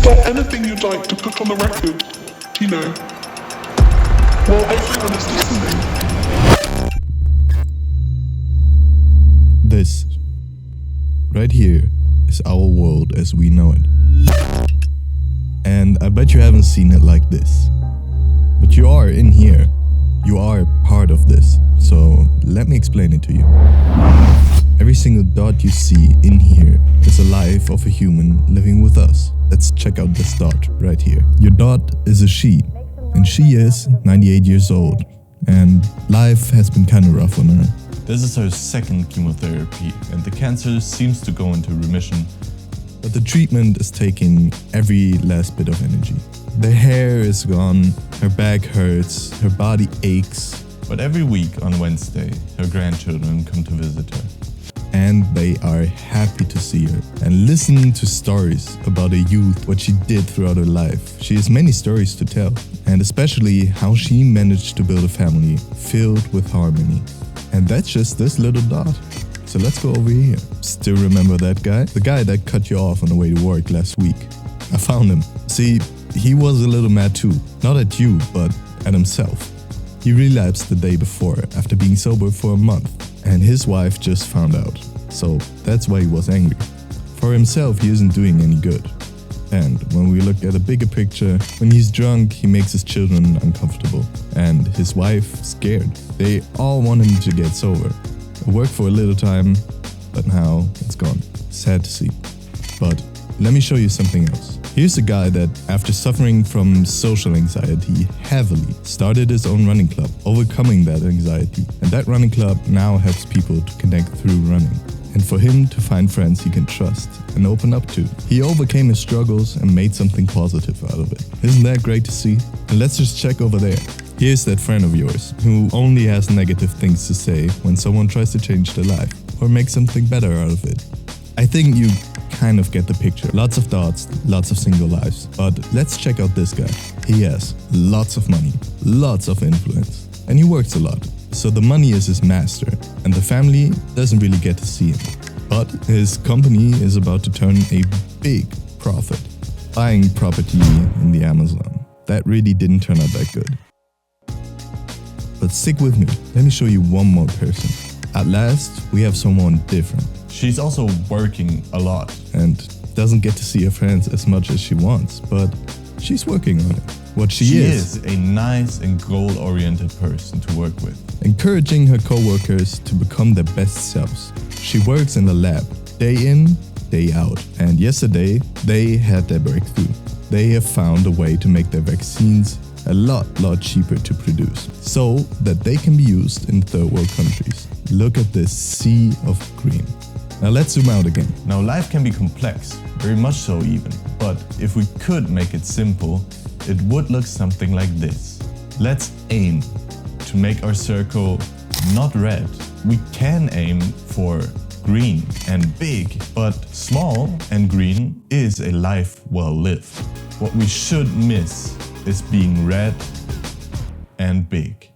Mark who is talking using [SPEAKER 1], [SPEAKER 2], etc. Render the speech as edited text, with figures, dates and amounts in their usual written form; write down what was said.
[SPEAKER 1] there anything you'd like to put on the record? You know, while everyone is listening.
[SPEAKER 2] This, right here, is our world as we know it. And I bet you haven't seen it like this. But you are in here. You are part of this. So let me explain it to you. Every single dot you see in here is a life of a human living with us. Let's check out this dot right here. Your dot is a she, and she is 98 years old, and life has been kind of rough on her.
[SPEAKER 3] This is her second chemotherapy, and the cancer seems to go into remission.
[SPEAKER 2] But the treatment is taking every last bit of energy. The hair is gone, her back hurts, her body aches.
[SPEAKER 3] But every week on Wednesday, her grandchildren come to visit her.
[SPEAKER 2] And they are happy to see her and listen to stories about a youth, what she did throughout her life. She has many stories to tell, and especially how she managed to build a family filled with harmony. And that's just this little dot. So let's go over here. Still remember that guy? The guy that cut you off on the way to work last week. I found him. See, he was a little mad too. Not at you, but at himself. He relapsed the day before after being sober for a month, and his wife just found out. So that's why he was angry. For himself, he isn't doing any good. And when we look at a bigger picture, when he's drunk, he makes his children uncomfortable, and his wife scared. They all want him to get sober. It worked for a little time, but now it's gone. Sad to see. But let me show you something else. Here's a guy that, after suffering from social anxiety heavily, started his own running club, overcoming that anxiety. And that running club now helps people to connect through running. And for him to find friends he can trust and open up to. He overcame his struggles and made something positive out of it. Isn't that great to see? And let's just check over there. Here's that friend of yours who only has negative things to say when someone tries to change their life or make something better out of it. I think you kind of get the picture. Lots of dots, lots of single lives. But let's check out this guy. He has lots of money, lots of influence, and he works a lot. So the money is his master, and the family doesn't really get to see him. But his company is about to turn a big profit, buying property in the Amazon. That really didn't turn out that good. But stick with me, let me show you one more person. At last, we have someone different.
[SPEAKER 3] She's also working a lot.
[SPEAKER 2] And doesn't get to see her friends as much as she wants, but she's working on it. What she
[SPEAKER 3] is a nice and goal-oriented person to work with.
[SPEAKER 2] Encouraging her co-workers to become their best selves. She works in the lab, day in, day out. And yesterday, they had their breakthrough. They have found a way to make their vaccines a lot cheaper to produce, so that they can be used in third world countries. Look at this sea of green. Now let's zoom out again.
[SPEAKER 3] Now life can be complex, very much so even. But if we could make it simple, it would look something like this. Let's aim to make our circle not red. We can aim for green and big, but small and green is a life well lived. What we should miss is being red and big.